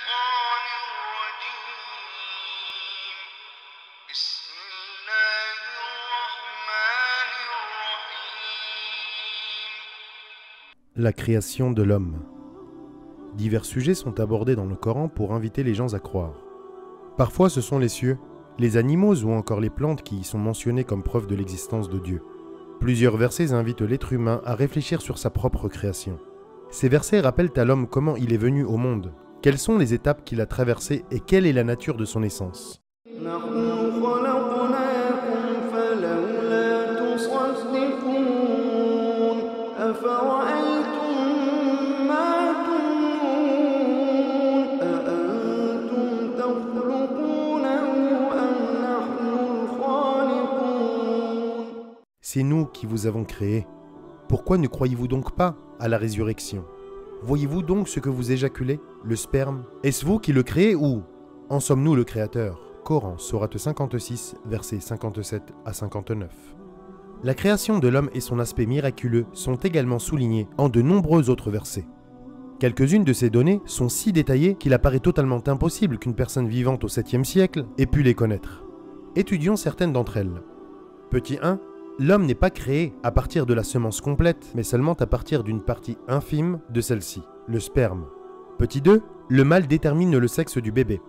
الشيطان الرجيم بسم الله الرحمن الرحيم. La création de l'homme. Divers sujets sont abordés dans le Coran pour inviter les gens à croire. Parfois ce sont les cieux, les animaux ou encore les plantes qui y sont mentionnés comme preuve de l'existence de Dieu. Plusieurs versets invitent l'être humain à réfléchir sur sa propre création. Ces versets rappellent à l'homme comment il est venu au monde, quelles sont les étapes qu'il a traversées et quelle est la nature de son essence. C'est nous qui vous avons créé. Pourquoi ne croyez-vous donc pas à la résurrection? Voyez-vous donc ce que vous éjaculez, le sperme? Est-ce vous qui le créez ou en sommes-nous le créateur? Coran, sourate 56, versets 57 à 59. La création de l'homme et son aspect miraculeux sont également soulignés en de nombreux autres versets. Quelques-unes de ces données sont si détaillées qu'il apparaît totalement impossible qu'une personne vivante au 7e siècle ait pu les connaître. Étudions certaines d'entre elles. Petit 1. L'homme n'est pas créé à partir de la semence complète, mais seulement à partir d'une partie infime de celle-ci, le sperme. Petit 2. Le mâle détermine le sexe du bébé.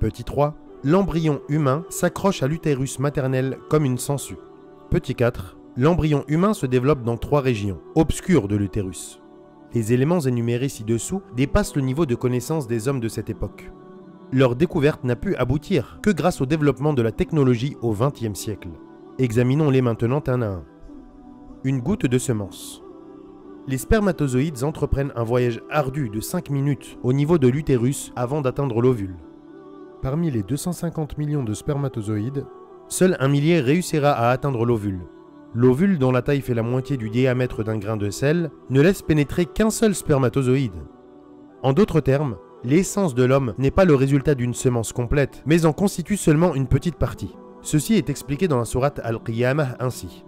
Petit 3. L'embryon humain s'accroche à l'utérus maternel comme une sangsue. Petit 4. L'embryon humain se développe dans 3 régions, obscures de l'utérus. Les éléments énumérés ci-dessous dépassent le niveau de connaissance des hommes de cette époque. Leur découverte n'a pu aboutir que grâce au développement de la technologie au XXe siècle. Examinons-les maintenant un à un. Une goutte de semence. Les spermatozoïdes entreprennent un voyage ardu de 5 minutes au niveau de l'utérus avant d'atteindre l'ovule. Parmi les 250 millions de spermatozoïdes, seul 1 millier réussira à atteindre l'ovule. L'ovule, dont la taille fait la moitié du diamètre d'un grain de sel, ne laisse pénétrer qu'un seul spermatozoïde. En d'autres termes, l'essence de l'homme n'est pas le résultat d'une semence complète, mais en constitue seulement une petite partie. Ceci est expliqué dans la sourate Al-Qiyamah ainsi.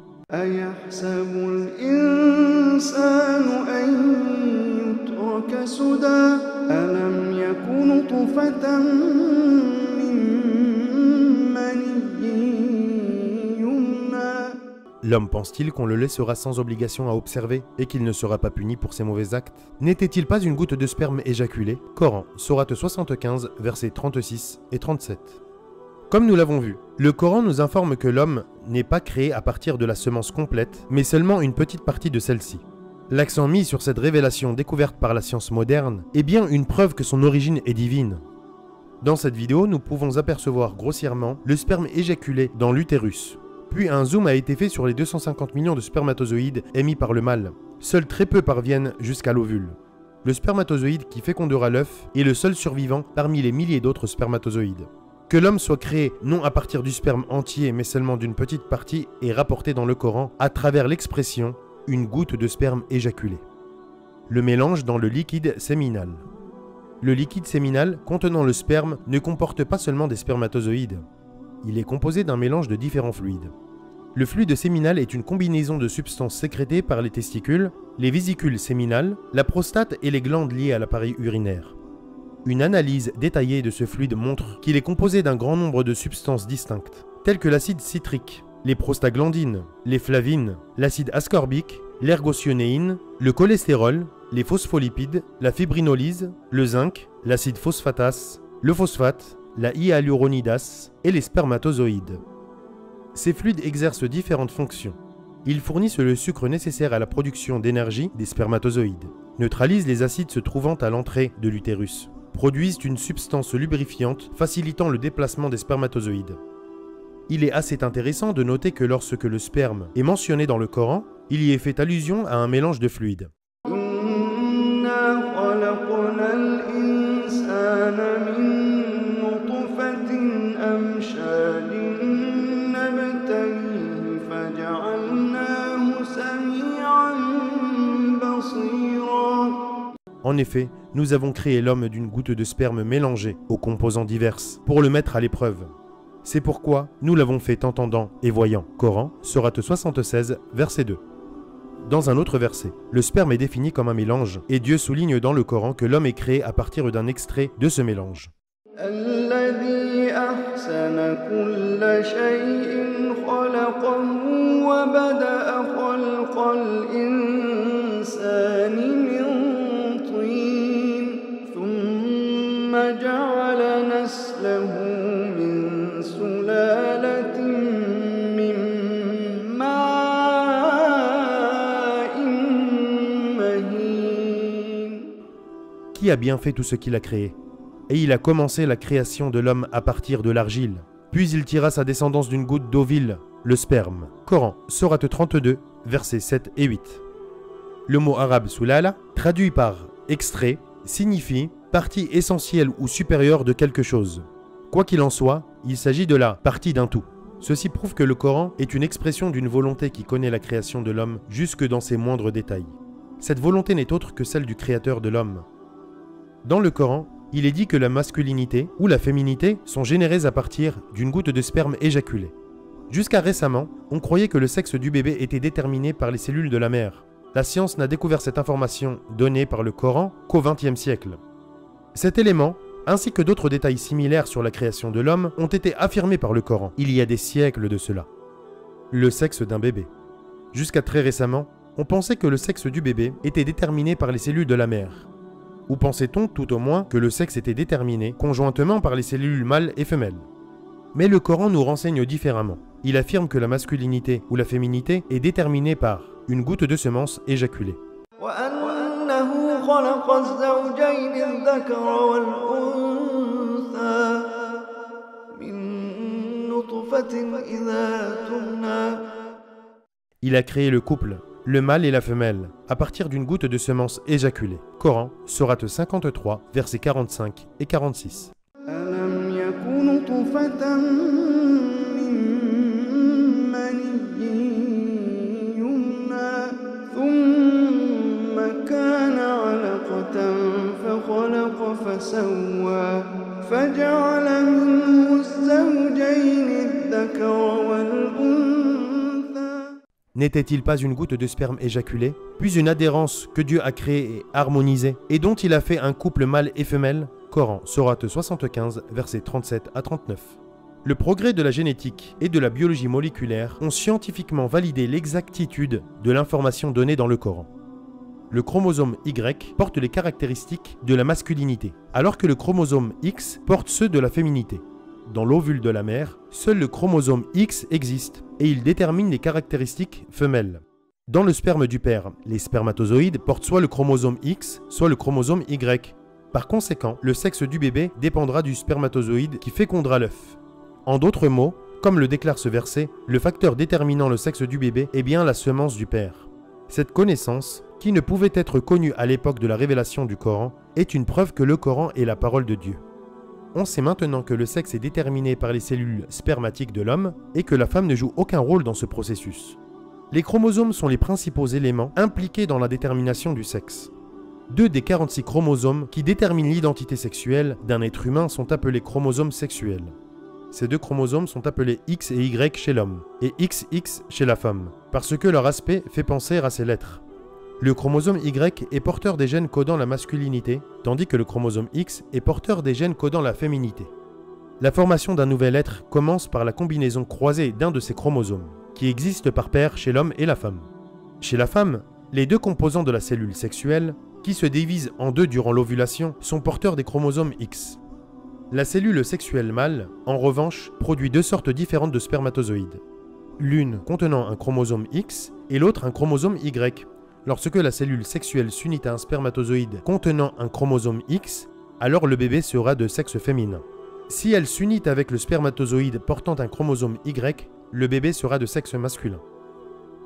L'homme pense-t-il qu'on le laissera sans obligation à observer et qu'il ne sera pas puni pour ses mauvais actes? N'était-il pas une goutte de sperme éjaculée? Coran, sourate 75, versets 36 et 37. Comme nous l'avons vu, le Coran nous informe que l'homme n'est pas créé à partir de la semence complète, mais seulement une petite partie de celle-ci. L'accent mis sur cette révélation découverte par la science moderne est bien une preuve que son origine est divine. Dans cette vidéo, nous pouvons apercevoir grossièrement le sperme éjaculé dans l'utérus. Puis un zoom a été fait sur les 250 millions de spermatozoïdes émis par le mâle. Seuls très peu parviennent jusqu'à l'ovule. Le spermatozoïde qui fécondera l'œuf est le seul survivant parmi les milliers d'autres spermatozoïdes. Que l'homme soit créé non à partir du sperme entier mais seulement d'une petite partie est rapporté dans le Coran à travers l'expression « une goutte de sperme éjaculée ». Le mélange dans le liquide séminal. Le liquide séminal contenant le sperme ne comporte pas seulement des spermatozoïdes. Il est composé d'un mélange de différents fluides. Le fluide séminal est une combinaison de substances sécrétées par les testicules, les vésicules séminales, la prostate et les glandes liées à l'appareil urinaire. Une analyse détaillée de ce fluide montre qu'il est composé d'un grand nombre de substances distinctes, telles que l'acide citrique, les prostaglandines, les flavines, l'acide ascorbique, l'ergothionéine, le cholestérol, les phospholipides, la fibrinolyse, le zinc, l'acide phosphatase, le phosphate, la hyaluronidase et les spermatozoïdes. Ces fluides exercent différentes fonctions. Ils fournissent le sucre nécessaire à la production d'énergie des spermatozoïdes, neutralisent les acides se trouvant à l'entrée de l'utérus, produisent une substance lubrifiante facilitant le déplacement des spermatozoïdes. Il est assez intéressant de noter que lorsque le sperme est mentionné dans le Coran, il y est fait allusion à un mélange de fluides. En effet, nous avons créé l'homme d'une goutte de sperme mélangée aux composants divers pour le mettre à l'épreuve. C'est pourquoi nous l'avons fait entendant et voyant. Coran, sourate 76, verset 2. Dans un autre verset, le sperme est défini comme un mélange, et Dieu souligne dans le Coran que l'homme est créé à partir d'un extrait de ce mélange. الذي أحسن كل شيء خلقه وبدأ خلق الإنسان من طين ثم جعل نسله من سلالة من ماء مهين. Qui a bien fait tout ce qu'il a créé? Et il a commencé la création de l'homme à partir de l'argile. Puis il tira sa descendance d'une goutte d'eau vile, le sperme. Coran, Sourate 32, versets 7 et 8. Le mot arabe sulala, traduit par extrait, signifie partie essentielle ou supérieure de quelque chose. Quoi qu'il en soit, il s'agit de la partie d'un tout. Ceci prouve que le Coran est une expression d'une volonté qui connaît la création de l'homme jusque dans ses moindres détails. Cette volonté n'est autre que celle du Créateur de l'homme. Dans le Coran, il est dit que la masculinité ou la féminité sont générées à partir d'une goutte de sperme éjaculée. Jusqu'à récemment, on croyait que le sexe du bébé était déterminé par les cellules de la mère. La science n'a découvert cette information donnée par le Coran qu'au XXe siècle. Cet élément, ainsi que d'autres détails similaires sur la création de l'homme, ont été affirmés par le Coran il y a des siècles de cela. Le sexe d'un bébé. Jusqu'à très récemment, on pensait que le sexe du bébé était déterminé par les cellules de la mère. Ou pensait-on tout au moins que le sexe était déterminé conjointement par les cellules mâles et femelles? Mais le Coran nous renseigne différemment. Il affirme que la masculinité ou la féminité est déterminée par une goutte de semence éjaculée. وأنه خلق الزوجين الذكر والأنثى من نطفة إذا تمنى. Il a créé le couple, le mâle et la femelle, à partir d'une goutte de semence éjaculée. Coran, Sourate 53, versets 45 et 46. ألم يك نطفة من مني يمنى ثم كان علقة فخلق فسوى فجعل منه الزوجين الذكر والأنثى. N'était-il pas une goutte de sperme éjaculée, puis une adhérence que Dieu a créée et harmonisée, et dont il a fait un couple mâle et femelle? Coran, Sourate 75, versets 37 à 39. Le progrès de la génétique et de la biologie moléculaire ont scientifiquement validé l'exactitude de l'information donnée dans le Coran. Le chromosome Y porte les caractéristiques de la masculinité, alors que le chromosome X porte ceux de la féminité. Dans l'ovule de la mère, seul le chromosome X existe et il détermine les caractéristiques femelles. Dans le sperme du père, les spermatozoïdes portent soit le chromosome X, soit le chromosome Y. Par conséquent, le sexe du bébé dépendra du spermatozoïde qui fécondera l'œuf. En d'autres mots, comme le déclare ce verset, le facteur déterminant le sexe du bébé est bien la semence du père. Cette connaissance, qui ne pouvait être connue à l'époque de la révélation du Coran, est une preuve que le Coran est la parole de Dieu. On sait maintenant que le sexe est déterminé par les cellules spermatiques de l'homme et que la femme ne joue aucun rôle dans ce processus. Les chromosomes sont les principaux éléments impliqués dans la détermination du sexe. 2 des 46 chromosomes qui déterminent l'identité sexuelle d'un être humain sont appelés chromosomes sexuels. Ces 2 chromosomes sont appelés X et Y chez l'homme et XX chez la femme, parce que leur aspect fait penser à ces lettres. Le chromosome Y est porteur des gènes codant la masculinité, tandis que le chromosome X est porteur des gènes codant la féminité. La formation d'un nouvel être commence par la combinaison croisée d'un de ces chromosomes, qui existe par paire chez l'homme et la femme. Chez la femme, les 2 composants de la cellule sexuelle, qui se divisent en 2 durant l'ovulation, sont porteurs des chromosomes X. La cellule sexuelle mâle, en revanche, produit 2 sortes différentes de spermatozoïdes. L'une contenant un chromosome X et l'autre un chromosome Y. Lorsque la cellule sexuelle s'unit à un spermatozoïde contenant un chromosome X, alors le bébé sera de sexe féminin. Si elle s'unit avec le spermatozoïde portant un chromosome Y, le bébé sera de sexe masculin.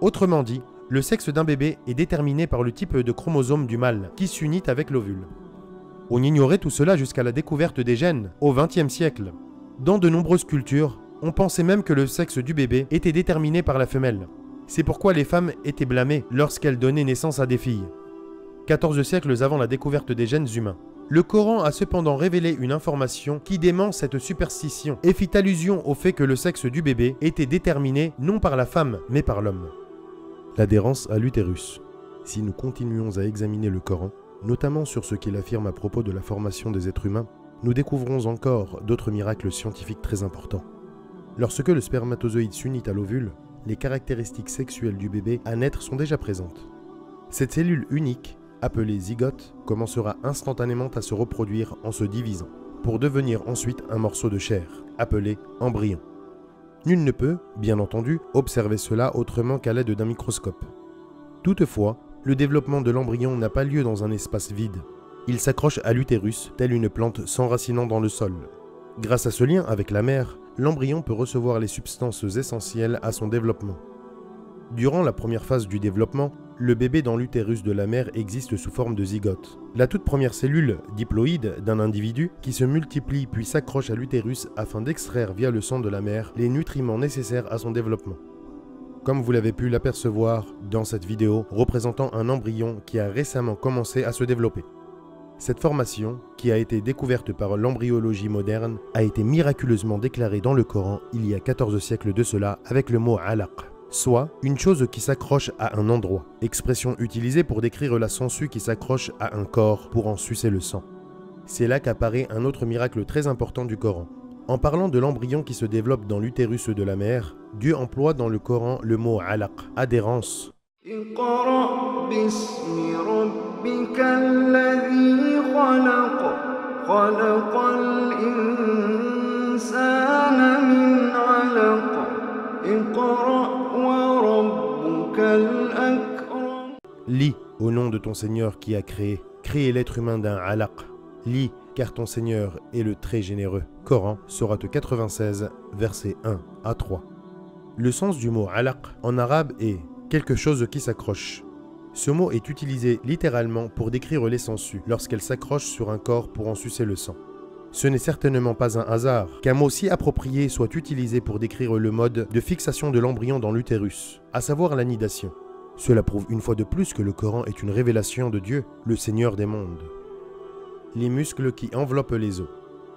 Autrement dit, le sexe d'un bébé est déterminé par le type de chromosome du mâle qui s'unit avec l'ovule. On ignorait tout cela jusqu'à la découverte des gènes, au XXe siècle. Dans de nombreuses cultures, on pensait même que le sexe du bébé était déterminé par la femelle. C'est pourquoi les femmes étaient blâmées lorsqu'elles donnaient naissance à des filles. 14 siècles avant la découverte des gènes humains. Le Coran a cependant révélé une information qui dément cette superstition et fit allusion au fait que le sexe du bébé était déterminé non par la femme mais par l'homme. l'adhérence à l'utérus. Si nous continuons à examiner le Coran, notamment sur ce qu'il affirme à propos de la formation des êtres humains, nous découvrons encore d'autres miracles scientifiques très importants. Lorsque le spermatozoïde s'unit à l'ovule, les caractéristiques sexuelles du bébé à naître sont déjà présentes. Cette cellule unique, appelée zygote, commencera instantanément à se reproduire en se divisant, pour devenir ensuite un morceau de chair, appelé embryon. Nul ne peut, bien entendu, observer cela autrement qu'à l'aide d'un microscope. Toutefois, le développement de l'embryon n'a pas lieu dans un espace vide. Il s'accroche à l'utérus, telle une plante s'enracinant dans le sol. Grâce à ce lien avec la mère, l'embryon peut recevoir les substances essentielles à son développement. Durant la première phase du développement, le bébé dans l'utérus de la mère existe sous forme de zygote, la toute première cellule diploïde d'un individu qui se multiplie puis s'accroche à l'utérus afin d'extraire via le sang de la mère les nutriments nécessaires à son développement. Comme vous l'avez pu l'apercevoir dans cette vidéo représentant un embryon qui a récemment commencé à se développer. Cette formation, qui a été découverte par l'embryologie moderne, a été miraculeusement déclarée dans le Coran il y a 14 siècles de cela avec le mot « alaq », soit une chose qui s'accroche à un endroit, expression utilisée pour décrire la sangsue qui s'accroche à un corps pour en sucer le sang. C'est là qu'apparaît un autre miracle très important du Coran. En parlant de l'embryon qui se développe dans l'utérus de la mère, Dieu emploie dans le Coran le mot « alaq », adhérence. Lis au nom de ton Seigneur qui a créé l'être humain d'un alaq. Lis, car ton Seigneur est le très généreux. Coran, sourate 96, versets 1 à 3. Le sens du mot alaq en arabe est quelque chose qui s'accroche. Ce mot est utilisé littéralement pour décrire les sangsues lorsqu'elles s'accrochent sur un corps pour en sucer le sang. Ce n'est certainement pas un hasard qu'un mot si approprié soit utilisé pour décrire le mode de fixation de l'embryon dans l'utérus, à savoir l'anidation. Cela prouve une fois de plus que le Coran est une révélation de Dieu, le Seigneur des mondes. Les muscles qui enveloppent les os.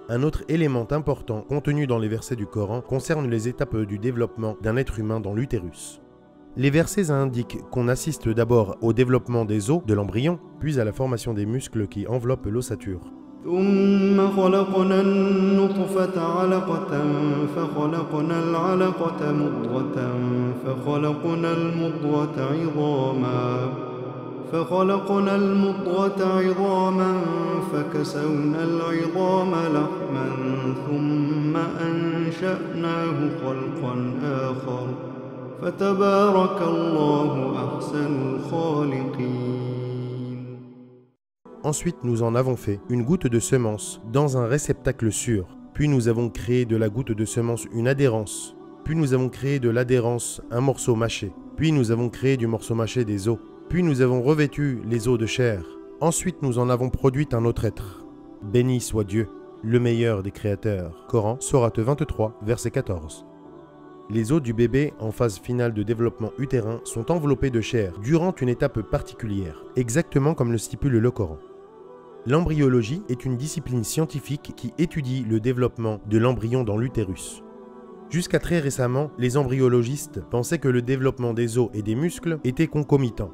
Un autre élément important contenu dans les versets du Coran concerne les étapes du développement d'un être humain dans l'utérus. Les versets indiquent qu'on assiste d'abord au développement des os de l'embryon, puis à la formation des muscles qui enveloppent l'ossature. ثم خلقنا النطفة علقة فخلقنا العلقة مضغة فخلقنا المضغة عظاما فكسونا العظام لحما ثم أنشأناه خلقا آخر فتبارك الله أحسن الخالقين. Ensuite, nous en avons fait une goutte de semence dans un réceptacle sûr. Puis nous avons créé de la goutte de semence une adhérence. Puis nous avons créé de l'adhérence un morceau mâché. Puis nous avons créé du morceau mâché des os. Puis nous avons revêtu les os de chair. Ensuite, nous en avons produit un autre être. Béni soit Dieu, le meilleur des créateurs. Coran, sourate 23, verset 14. Les os du bébé en phase finale de développement utérin sont enveloppés de chair durant une étape particulière, exactement comme le stipule le Coran. L'embryologie est une discipline scientifique qui étudie le développement de l'embryon dans l'utérus. Jusqu'à très récemment, les embryologistes pensaient que le développement des os et des muscles était concomitant.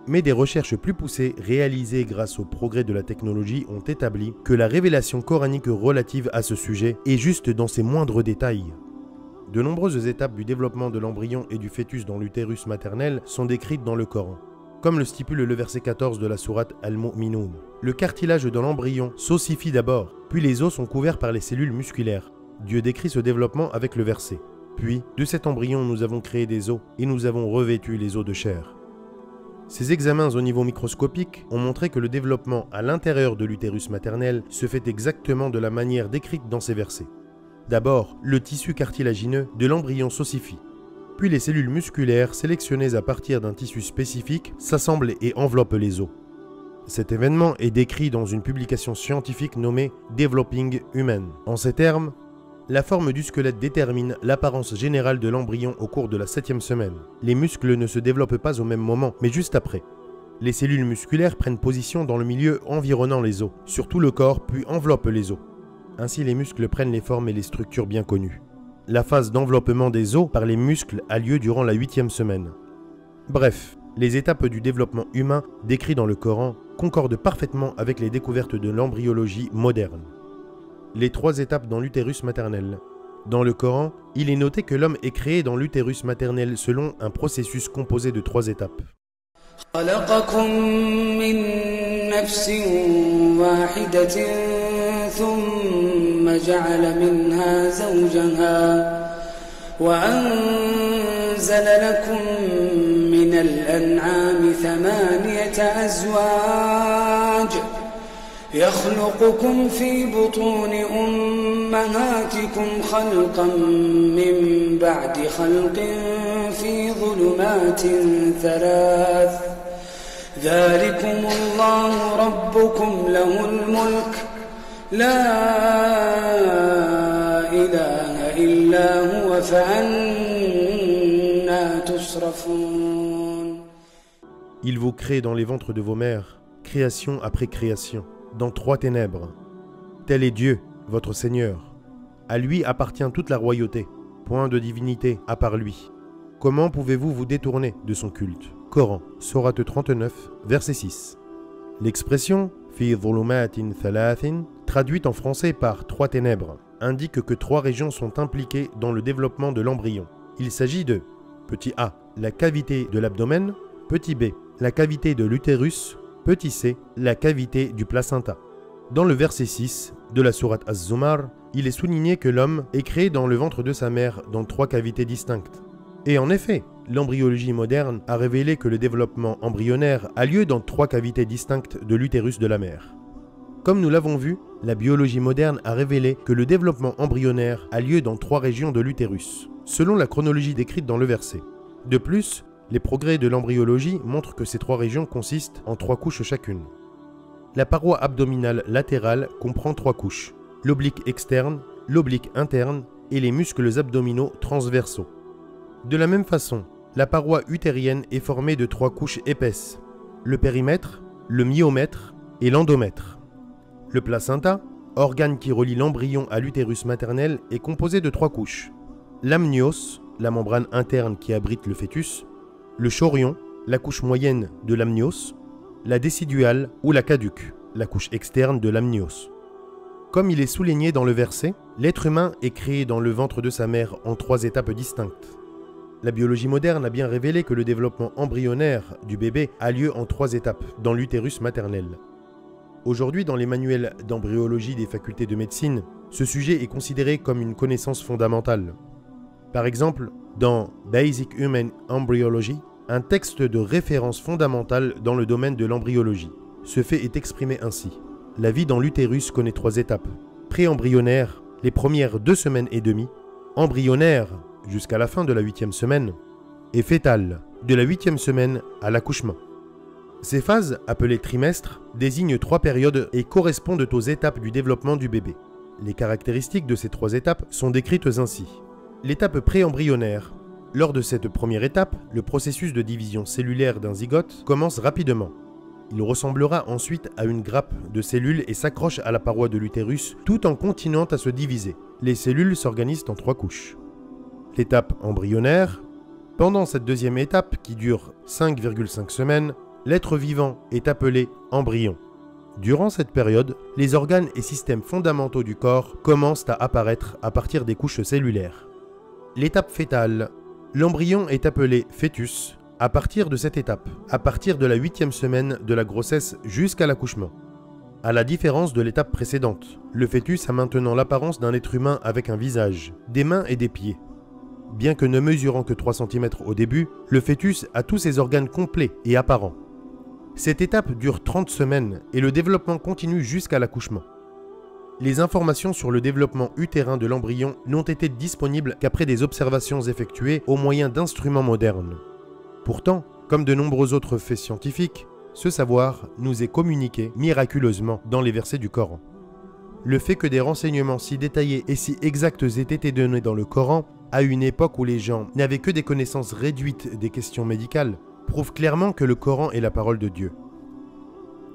Mais des recherches plus poussées réalisées grâce au progrès de la technologie ont établi que la révélation coranique relative à ce sujet est juste dans ses moindres détails. De nombreuses étapes du développement de l'embryon et du fœtus dans l'utérus maternel sont décrites dans le Coran. Comme le stipule le verset 14 de la sourate Al-Mu'minun. Le cartilage de l'embryon s'ossifie d'abord, puis les os sont couverts par les cellules musculaires. Dieu décrit ce développement avec le verset. Puis, de cet embryon nous avons créé des os, et nous avons revêtu les os de chair. Ces examens au niveau microscopique ont montré que le développement à l'intérieur de l'utérus maternel se fait exactement de la manière décrite dans ces versets. D'abord, le tissu cartilagineux de l'embryon s'ossifie. Puis les cellules musculaires sélectionnées à partir d'un tissu spécifique s'assemblent et enveloppent les os. Cet événement est décrit dans une publication scientifique nommée « Developing Human ». En ces termes, la forme du squelette détermine l'apparence générale de l'embryon au cours de la 7e semaine. Les muscles ne se développent pas au même moment, mais juste après. Les cellules musculaires prennent position dans le milieu environnant les os, sur tout le corps, puis enveloppent les os. Ainsi, les muscles prennent les formes et les structures bien connues. La phase d'enveloppement des os par les muscles a lieu durant la 8e semaine. Bref, les étapes du développement humain décrites dans le Coran concordent parfaitement avec les découvertes de l'embryologie moderne. Les 3 étapes dans l'utérus maternel. Dans le Coran, il est noté que l'homme est créé dans l'utérus maternel selon un processus composé de 3 étapes. خلقكم من نفس واحدة ثم جعل منها زوجها وأنزل لكم من الأنعام 8 أزواج يخلقكم في بطون أمهاتكم خلقا من بعد خلق في ظلمات 3 ذلكم الله ربكم له الملك لا إله إلا هو فأنا تصرفون. Il vous crée dans les ventres de vos mères, création après création, dans 3 ténèbres. Tel est Dieu, votre Seigneur. À lui appartient toute la royauté, point de divinité à part lui. Comment pouvez-vous vous détourner de son culte? Coran, sourate 39, verset 6. L'expression « fi dhulumatin thalathin » traduite en français par « 3 ténèbres » indique que 3 régions sont impliquées dans le développement de l'embryon. Il s'agit de petit a, la cavité de l'abdomen, petit b, la cavité de l'utérus, petit c, la cavité du placenta. Dans le verset 6 de la sourate Az-Zumar, il est souligné que l'homme est créé dans le ventre de sa mère dans 3 cavités distinctes. Et en effet, l'embryologie moderne a révélé que le développement embryonnaire a lieu dans 3 cavités distinctes de l'utérus de la mère. Comme nous l'avons vu, la biologie moderne a révélé que le développement embryonnaire a lieu dans 3 régions de l'utérus, selon la chronologie décrite dans le verset. De plus, les progrès de l'embryologie montrent que ces 3 régions consistent en 3 couches chacune. La paroi abdominale latérale comprend 3 couches, l'oblique externe, l'oblique interne et les muscles abdominaux transversaux. De la même façon, la paroi utérienne est formée de 3 couches épaisses, le périmètre, le myomètre et l'endomètre. Le placenta, organe qui relie l'embryon à l'utérus maternel, est composé de 3 couches. L'amnios, la membrane interne qui abrite le fœtus, le chorion, la couche moyenne de l'amnios, la déciduale ou la caduque, la couche externe de l'amnios. Comme il est souligné dans le verset, l'être humain est créé dans le ventre de sa mère en 3 étapes distinctes. La biologie moderne a bien révélé que le développement embryonnaire du bébé a lieu en 3 étapes dans l'utérus maternel. Aujourd'hui, dans les manuels d'embryologie des facultés de médecine, ce sujet est considéré comme une connaissance fondamentale. Par exemple, dans Basic Human Embryology, un texte de référence fondamentale dans le domaine de l'embryologie. Ce fait est exprimé ainsi. La vie dans l'utérus connaît 3 étapes. Pré-embryonnaire, les premières 2 semaines et demie. Embryonnaire, jusqu'à la fin de la 8e semaine. Et fétale, de la 8e semaine à l'accouchement. Ces phases, appelées trimestres, désignent 3 périodes et correspondent aux étapes du développement du bébé. Les caractéristiques de ces 3 étapes sont décrites ainsi. L'étape pré-embryonnaire. Lors de cette première étape, le processus de division cellulaire d'un zygote commence rapidement. Il ressemblera ensuite à une grappe de cellules et s'accroche à la paroi de l'utérus tout en continuant à se diviser. Les cellules s'organisent en 3 couches. L'étape embryonnaire. Pendant cette deuxième étape, qui dure 5,5 semaines, l'être vivant est appelé embryon. Durant cette période, les organes et systèmes fondamentaux du corps commencent à apparaître à partir des couches cellulaires. L'étape fétale. L'embryon est appelé fœtus à partir de cette étape, à partir de la 8e semaine de la grossesse jusqu'à l'accouchement. À la différence de l'étape précédente, le fœtus a maintenant l'apparence d'un être humain avec un visage, des mains et des pieds. Bien que ne mesurant que 3 cm au début, le fœtus a tous ses organes complets et apparents. Cette étape dure 30 semaines et le développement continue jusqu'à l'accouchement. Les informations sur le développement utérin de l'embryon n'ont été disponibles qu'après des observations effectuées au moyen d'instruments modernes. Pourtant, comme de nombreux autres faits scientifiques, ce savoir nous est communiqué miraculeusement dans les versets du Coran. Le fait que des renseignements si détaillés et si exacts aient été donnés dans le Coran, à une époque où les gens n'avaient que des connaissances réduites des questions médicales, prouve clairement que le Coran est la parole de Dieu.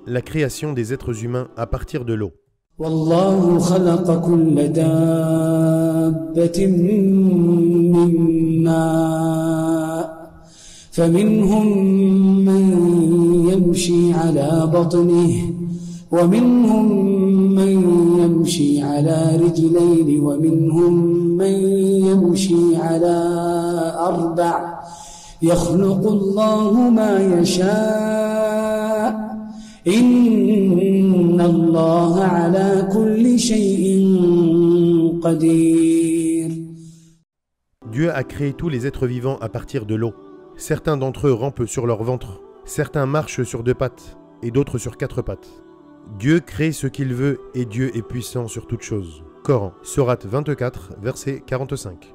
La création des êtres humains à partir de l'eau. والله خلق كل دابة من ماء فمنهم من يمشي على بطنه ومنهم من يمشي على رجلين ومنهم من يمشي على أربع يخلق الله ما يشاء إن الله على كل شيء قدير. Dieu a créé tous les êtres vivants à partir de l'eau. Certains d'entre eux rampent sur leur ventre, certains marchent sur 2 pattes et d'autres sur 4 pattes. Dieu crée ce qu'il veut et Dieu est puissant sur toutes choses. Coran, Sourate 24, verset 45.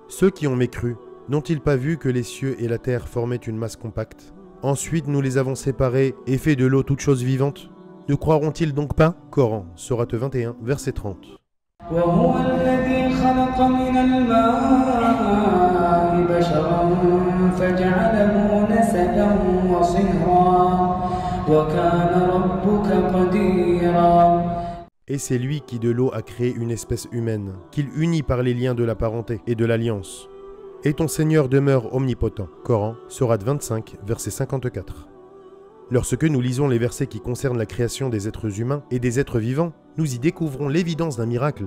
Ceux qui ont mécru, n'ont-ils pas vu que les cieux et la terre formaient une masse compacte? Ensuite nous les avons séparés et fait de l'eau toute chose vivante. Ne croiront-ils donc pas? Coran, Sourate 21, verset 30. وهو الذي خلق من الماء بشرا فجعله نسبا وصهرا وكان ربك قديرا. Et c'est lui qui de l'eau a créé une espèce humaine, qu'il unit par les liens de la parenté et de l'alliance. Et ton Seigneur demeure omnipotent. Coran, Sourate 25, verset 54. Lorsque nous lisons les versets qui concernent la création des êtres humains et des êtres vivants, nous y découvrons l'évidence d'un miracle.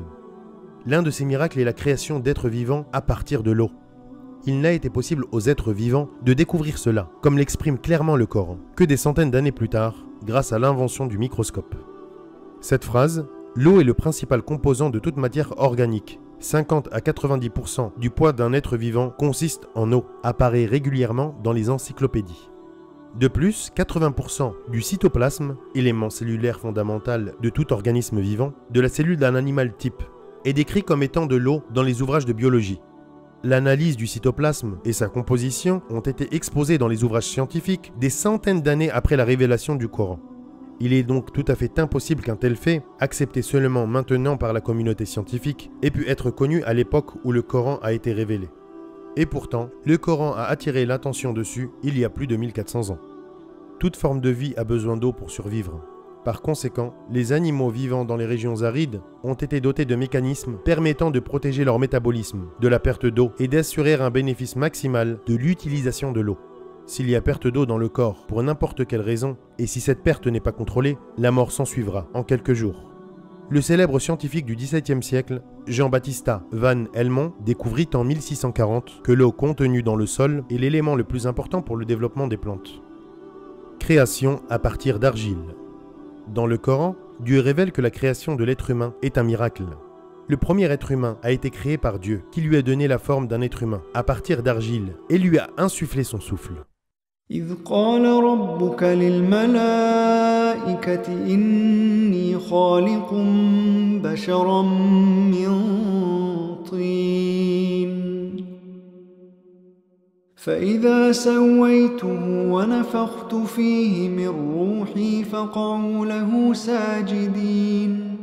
L'un de ces miracles est la création d'êtres vivants à partir de l'eau. Il n'a été possible aux êtres vivants de découvrir cela, comme l'exprime clairement le Coran, que des centaines d'années plus tard, grâce à l'invention du microscope. Cette phrase, l'eau est le principal composant de toute matière organique. 50 à 90% du poids d'un être vivant consiste en eau, apparaît régulièrement dans les encyclopédies. De plus, 80% du cytoplasme, élément cellulaire fondamental de tout organisme vivant, de la cellule d'un animal type, est décrit comme étant de l'eau dans les ouvrages de biologie. L'analyse du cytoplasme et sa composition ont été exposées dans les ouvrages scientifiques des centaines d'années après la révélation du Coran. Il est donc tout à fait impossible qu'un tel fait, accepté seulement maintenant par la communauté scientifique, ait pu être connu à l'époque où le Coran a été révélé. Et pourtant, le Coran a attiré l'attention dessus il y a plus de 1400 ans. Toute forme de vie a besoin d'eau pour survivre. Par conséquent, les animaux vivant dans les régions arides ont été dotés de mécanismes permettant de protéger leur métabolisme de la perte d'eau et d'assurer un bénéfice maximal de l'utilisation de l'eau. S'il y a perte d'eau dans le corps pour n'importe quelle raison, et si cette perte n'est pas contrôlée, la mort s'ensuivra en quelques jours. Le célèbre scientifique du XVIIe siècle, Jean-Baptista van Helmont, découvrit en 1640 que l'eau contenue dans le sol est l'élément le plus important pour le développement des plantes. Création à partir d'argile. Dans le Coran, Dieu révèle que la création de l'être humain est un miracle. Le premier être humain a été créé par Dieu, qui lui a donné la forme d'un être humain, à partir d'argile, et lui a insufflé son souffle. إذ قال ربك للملائكة إني خالق بشرا من طين فإذا سويته ونفخت فيه من روحي فقعوا له ساجدين.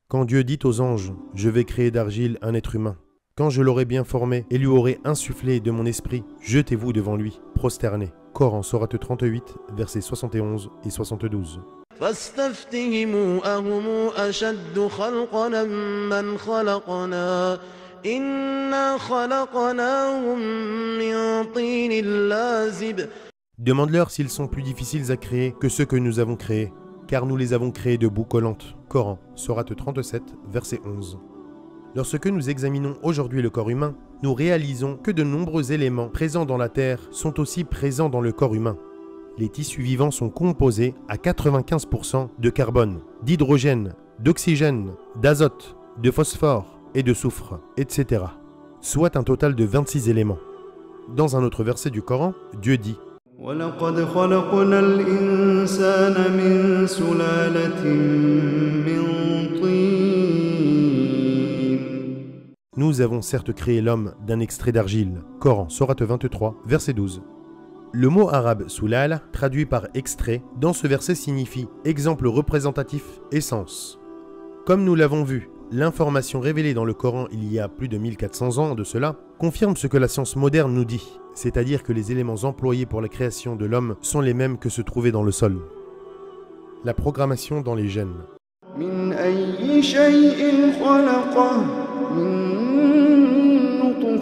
Quand Dieu dit aux anges, je vais créer d'argile un être humain, quand je l'aurai bien formé et lui aurai insufflé de mon esprit, jetez-vous devant lui, prosternés. Coran, Sourate 38, versets 71 et 72. فاستفتهم أهم أشد خلقا من خلقنا إنا خلقناهم من طين لازب. Demande-leur s'ils sont plus difficiles à créer que ceux que nous avons créés, car nous les avons créés de boue collante. Coran, Sourate 37, verset 11. Lorsque nous examinons aujourd'hui le corps humain, nous réalisons que de nombreux éléments présents dans la Terre sont aussi présents dans le corps humain. Les tissus vivants sont composés à 95% de carbone, d'hydrogène, d'oxygène, d'azote, de phosphore et de soufre, etc. Soit un total de 26 éléments. Dans un autre verset du Coran, Dieu dit « وَلَقَدْ خَلَقْنَا الْإِنسَانَ مِنْ سُلَالَةٍ مِنْ طِينٍ » Nous avons certes créé l'homme d'un extrait d'argile. Coran, Sourate 23, verset 12. Le mot arabe « sulal » traduit par « extrait » dans ce verset signifie « exemple représentatif, essence ». Comme nous l'avons vu, l'information révélée dans le Coran il y a plus de 1400 ans de cela confirme ce que la science moderne nous dit, c'est-à-dire que les éléments employés pour la création de l'homme sont les mêmes que se trouvaient dans le sol. La programmation dans les gènes.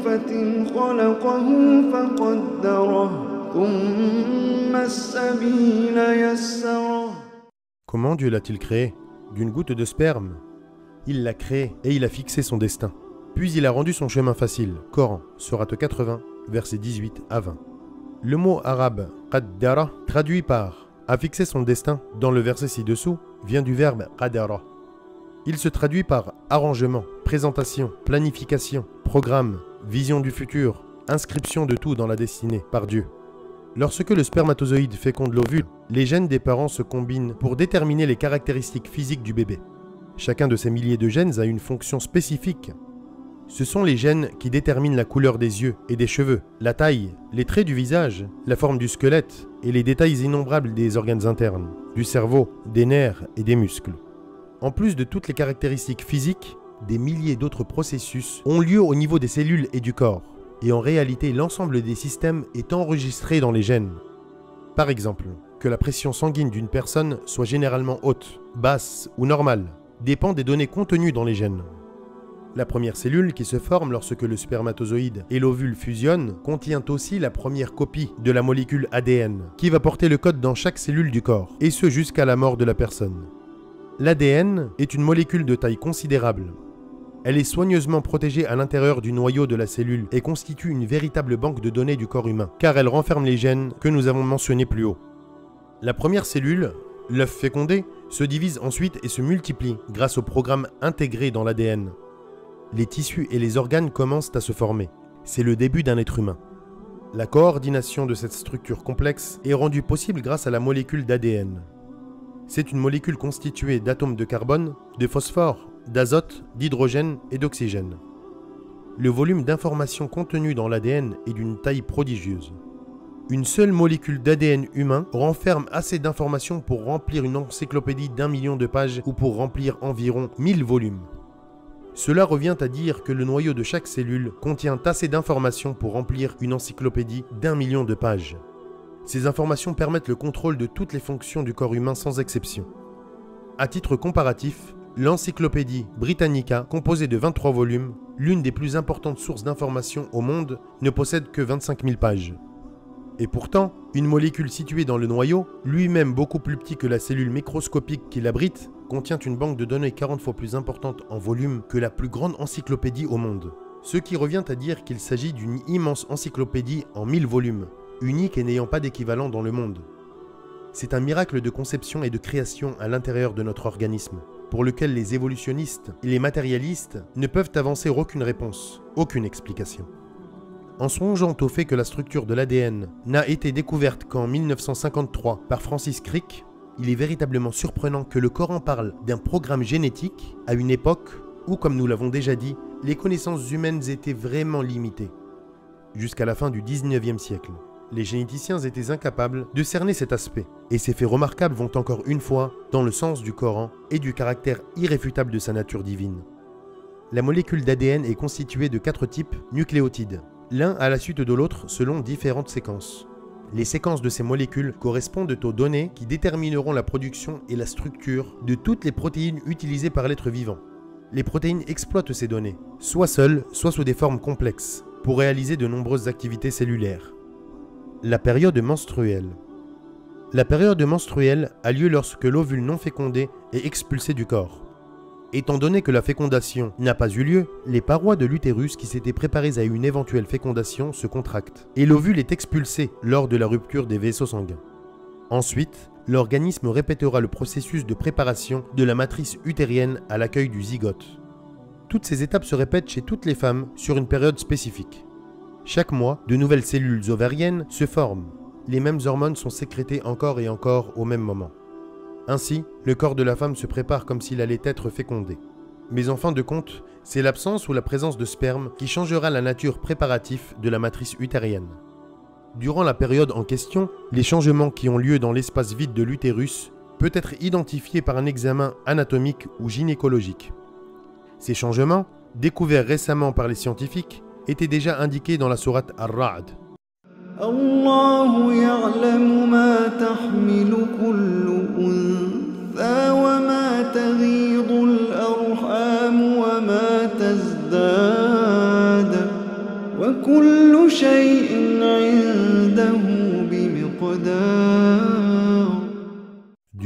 نطفة خلقه فقدره ثم السبيل يسره. Comment Dieu l'a-t-il créé? D'une goutte de sperme. Il l'a créé et il a fixé son destin. Puis il a rendu son chemin facile. Coran, sourate 80, versets 18 à 20. Le mot arabe qaddara, traduit par a fixé son destin dans le verset ci-dessous, vient du verbe qadara. Il se traduit par arrangement, présentation, planification, programme, vision du futur, inscription de tout dans la destinée par Dieu. Lorsque le spermatozoïde féconde l'ovule, les gènes des parents se combinent pour déterminer les caractéristiques physiques du bébé. Chacun de ces milliers de gènes a une fonction spécifique. Ce sont les gènes qui déterminent la couleur des yeux et des cheveux, la taille, les traits du visage, la forme du squelette et les détails innombrables des organes internes, du cerveau, des nerfs et des muscles. En plus de toutes les caractéristiques physiques, des milliers d'autres processus ont lieu au niveau des cellules et du corps. Et en réalité, l'ensemble des systèmes est enregistré dans les gènes. Par exemple, que la pression sanguine d'une personne soit généralement haute, basse ou normale, dépend des données contenues dans les gènes. La première cellule qui se forme lorsque le spermatozoïde et l'ovule fusionnent contient aussi la première copie de la molécule ADN, qui va porter le code dans chaque cellule du corps, et ce jusqu'à la mort de la personne. L'ADN est une molécule de taille considérable. Elle est soigneusement protégée à l'intérieur du noyau de la cellule et constitue une véritable banque de données du corps humain, car elle renferme les gènes que nous avons mentionnés plus haut. La première cellule, l'œuf fécondé, se divise ensuite et se multiplie grâce au programme intégré dans l'ADN. Les tissus et les organes commencent à se former. C'est le début d'un être humain. La coordination de cette structure complexe est rendue possible grâce à la molécule d'ADN. C'est une molécule constituée d'atomes de carbone, de phosphore, d'azote, d'hydrogène et d'oxygène. Le volume d'informations contenues dans l'ADN est d'une taille prodigieuse. Une seule molécule d'ADN humain renferme assez d'informations pour remplir une encyclopédie d'1 million de pages ou pour remplir environ 1000 volumes. Cela revient à dire que le noyau de chaque cellule contient assez d'informations pour remplir une encyclopédie d'1 million de pages. Ces informations permettent le contrôle de toutes les fonctions du corps humain sans exception. À titre comparatif, l'Encyclopédie Britannica, composée de 23 volumes, l'une des plus importantes sources d'informations au monde, ne possède que 25 000 pages. Et pourtant, une molécule située dans le noyau, lui-même beaucoup plus petit que la cellule microscopique qui l'abrite, contient une banque de données 40 fois plus importante en volume que la plus grande encyclopédie au monde. Ce qui revient à dire qu'il s'agit d'une immense encyclopédie en 1000 volumes, unique et n'ayant pas d'équivalent dans le monde. C'est un miracle de conception et de création à l'intérieur de notre organisme, pour lequel les évolutionnistes et les matérialistes ne peuvent avancer aucune réponse, aucune explication. En songeant au fait que la structure de l'ADN n'a été découverte qu'en 1953 par Francis Crick, il est véritablement surprenant que le Coran parle d'un programme génétique à une époque où, comme nous l'avons déjà dit, les connaissances humaines étaient vraiment limitées. Jusqu'à la fin du 19e siècle, les généticiens étaient incapables de cerner cet aspect, et ces faits remarquables vont encore une fois dans le sens du Coran et du caractère irréfutable de sa nature divine. La molécule d'ADN est constituée de 4 types nucléotides, l'un à la suite de l'autre selon différentes séquences. Les séquences de ces molécules correspondent aux données qui détermineront la production et la structure de toutes les protéines utilisées par l'être vivant. Les protéines exploitent ces données, soit seules, soit sous des formes complexes, pour réaliser de nombreuses activités cellulaires. La période menstruelle. La période menstruelle a lieu lorsque l'ovule non fécondé est expulsé du corps. Étant donné que la fécondation n'a pas eu lieu, les parois de l'utérus qui s'étaient préparées à une éventuelle fécondation se contractent, et l'ovule est expulsé lors de la rupture des vaisseaux sanguins. Ensuite, l'organisme répétera le processus de préparation de la matrice utérienne à l'accueil du zygote. Toutes ces étapes se répètent chez toutes les femmes sur une période spécifique. Chaque mois, de nouvelles cellules ovariennes se forment. Les mêmes hormones sont sécrétées encore et encore au même moment. Ainsi, le corps de la femme se prépare comme s'il allait être fécondé. Mais en fin de compte, c'est l'absence ou la présence de sperme qui changera la nature préparative de la matrice utérienne. Durant la période en question, les changements qui ont lieu dans l'espace vide de l'utérus peuvent être identifiés par un examen anatomique ou gynécologique. Ces changements, découverts récemment par les scientifiques, étaient déjà indiqués dans la sourate Ar-Ra'd. الله يعلم ما تحمل كل أنثى وما تغيض الأرحام وما تزداد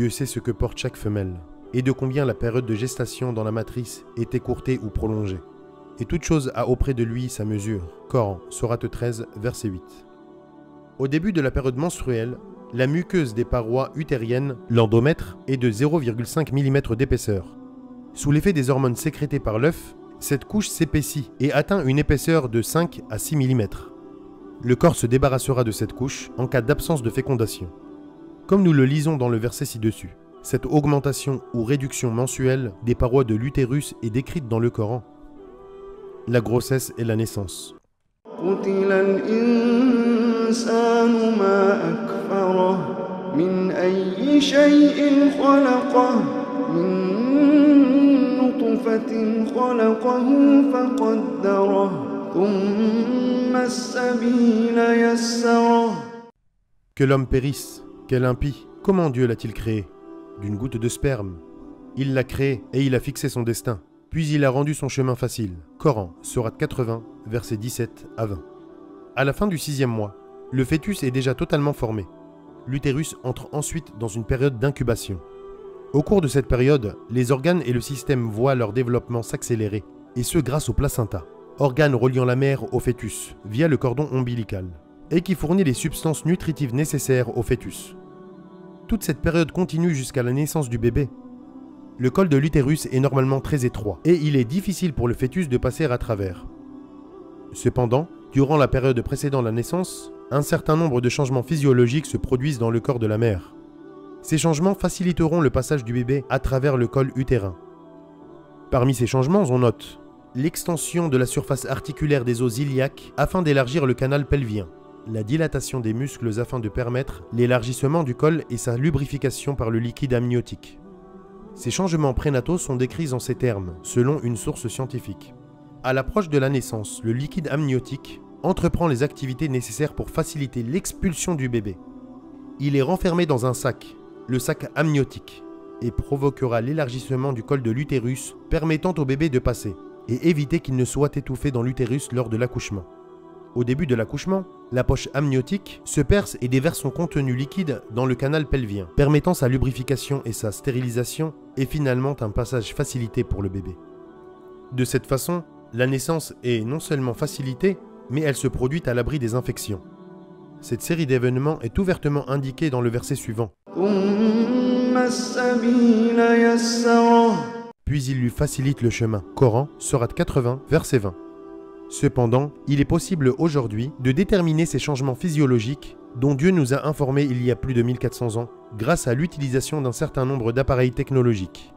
Dieu sait ce que porte chaque femelle, et de combien la période de gestation dans la matrice est écourtée ou prolongée. Et toute chose a auprès de lui sa mesure. Coran, sourate 13, verset 8. Au début de la période menstruelle, la muqueuse des parois utériennes, l'endomètre, est de 0,5 mm d'épaisseur. Sous l'effet des hormones sécrétées par l'œuf, cette couche s'épaissit et atteint une épaisseur de 5 à 6 mm. Le corps se débarrassera de cette couche en cas d'absence de fécondation. Comme nous le lisons dans le verset ci-dessus, cette augmentation ou réduction mensuelle des parois de l'utérus est décrite dans le Coran. La grossesse et la naissance. قتل الإنسان ما أكفره من أي شيء خلقه من نطفة خلقه فقدره ثم السبيل يسره. Que l'homme périsse, quel impie, comment Dieu l'a-t-il créé? D'une goutte de sperme. Il l'a créé et il a fixé son destin. Puis il a rendu son chemin facile. Coran, sourate 80, versets 17 à 20. À la fin du 6e mois, le fœtus est déjà totalement formé. L'utérus entre ensuite dans une période d'incubation. Au cours de cette période, les organes et le système voient leur développement s'accélérer, et ce grâce au placenta, organe reliant la mère au fœtus via le cordon ombilical, et qui fournit les substances nutritives nécessaires au fœtus. Toute cette période continue jusqu'à la naissance du bébé. Le col de l'utérus est normalement très étroit et il est difficile pour le fœtus de passer à travers. Cependant, durant la période précédant la naissance, un certain nombre de changements physiologiques se produisent dans le corps de la mère. Ces changements faciliteront le passage du bébé à travers le col utérin. Parmi ces changements, on note l'extension de la surface articulaire des os iliaques afin d'élargir le canal pelvien, la dilatation des muscles afin de permettre l'élargissement du col et sa lubrification par le liquide amniotique. Ces changements prénataux sont décrits en ces termes, selon une source scientifique. À l'approche de la naissance, le liquide amniotique entreprend les activités nécessaires pour faciliter l'expulsion du bébé. Il est renfermé dans un sac, le sac amniotique, et provoquera l'élargissement du col de l'utérus, permettant au bébé de passer, et éviter qu'il ne soit étouffé dans l'utérus lors de l'accouchement. Au début de l'accouchement, la poche amniotique se perce et déverse son contenu liquide dans le canal pelvien, permettant sa lubrification et sa stérilisation, et finalement un passage facilité pour le bébé. De cette façon, la naissance est non seulement facilitée, mais elle se produit à l'abri des infections. Cette série d'événements est ouvertement indiquée dans le verset suivant. Puis il lui facilite le chemin. Coran, sourate 80, verset 20. Cependant, il est possible aujourd'hui de déterminer ces changements physiologiques dont Dieu nous a informés il y a plus de 1400 ans grâce à l'utilisation d'un certain nombre d'appareils technologiques.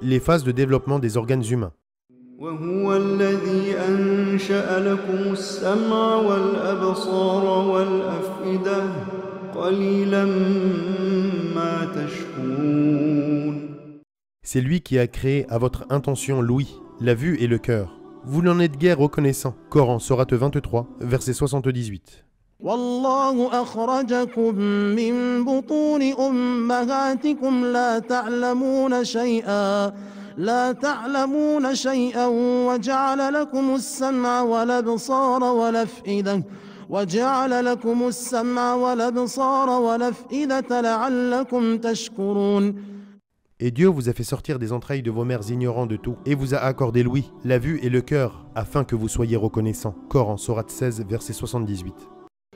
Les phases de développement des organes humains. C'est lui qui a créé à votre intention l'ouïe, la vue et le cœur. Vous n'en êtes guère reconnaissant. Coran, sourate 23, verset 78. والله أخرجكم من بطون أمهاتكم لا تعلمون شيئا وجعل لكم السمع والأفئدة لعلكم تشكرون. Et Dieu vous a fait sortir des entrailles de vos mères ignorant de tout, et vous a accordé l'ouïe, la vue et le cœur, afin que vous soyez reconnaissants. Coran, sourate 16, verset 78.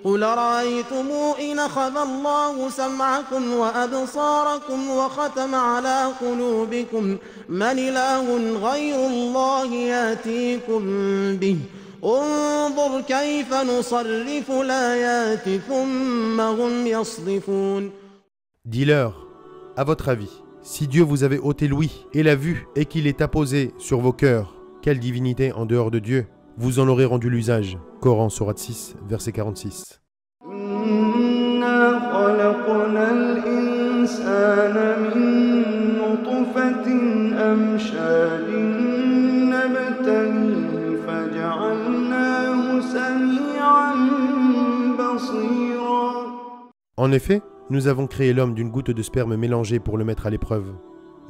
قل رأيتم إن أخذ الله سمعكم وأبصاركم وختم على قلوبكم من إله غير الله يأتيكم به انظر كيف نصرف الآيات ثم هم يصدفون. Dis-leur, à votre avis, si Dieu vous avait ôté l'ouïe et la vue et qu'il est apposé sur vos cœurs, quelle divinité en dehors de Dieu vous en aurez rendu l'usage? Coran, sourate 6, verset 46. En effet, nous avons créé l'homme d'une goutte de sperme mélangée pour le mettre à l'épreuve.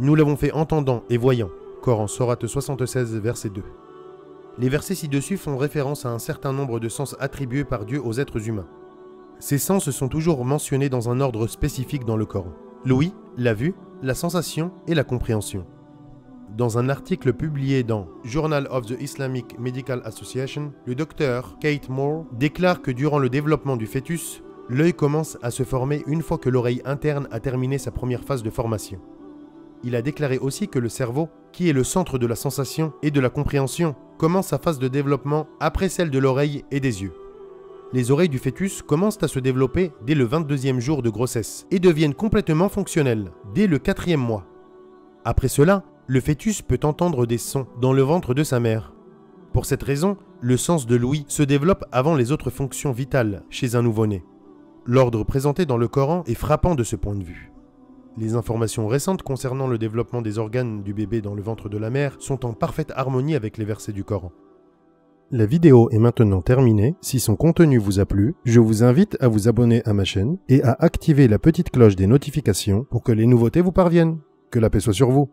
Nous l'avons fait entendant et voyant. Coran, sourate 76, verset 2. Les versets ci-dessus font référence à un certain nombre de sens attribués par Dieu aux êtres humains. Ces sens sont toujours mentionnés dans un ordre spécifique dans le Coran. l'ouïe, la vue, la sensation et la compréhension. Dans un article publié dans Journal of the Islamic Medical Association, le docteur Kate Moore déclare que durant le développement du fœtus, l'œil commence à se former une fois que l'oreille interne a terminé sa première phase de formation. Il a déclaré aussi que le cerveau, qui est le centre de la sensation et de la compréhension, commence sa phase de développement après celle de l'oreille et des yeux. Les oreilles du fœtus commencent à se développer dès le 22e jour de grossesse et deviennent complètement fonctionnelles dès le 4e mois. Après cela, le fœtus peut entendre des sons dans le ventre de sa mère. Pour cette raison, le sens de l'ouïe se développe avant les autres fonctions vitales chez un nouveau-né. L'ordre présenté dans le Coran est frappant de ce point de vue. Les informations récentes concernant le développement des organes du bébé dans le ventre de la mère sont en parfaite harmonie avec les versets du Coran. La vidéo est maintenant terminée. Si son contenu vous a plu, je vous invite à vous abonner à ma chaîne et à activer la petite cloche des notifications pour que les nouveautés vous parviennent. Que la paix soit sur vous.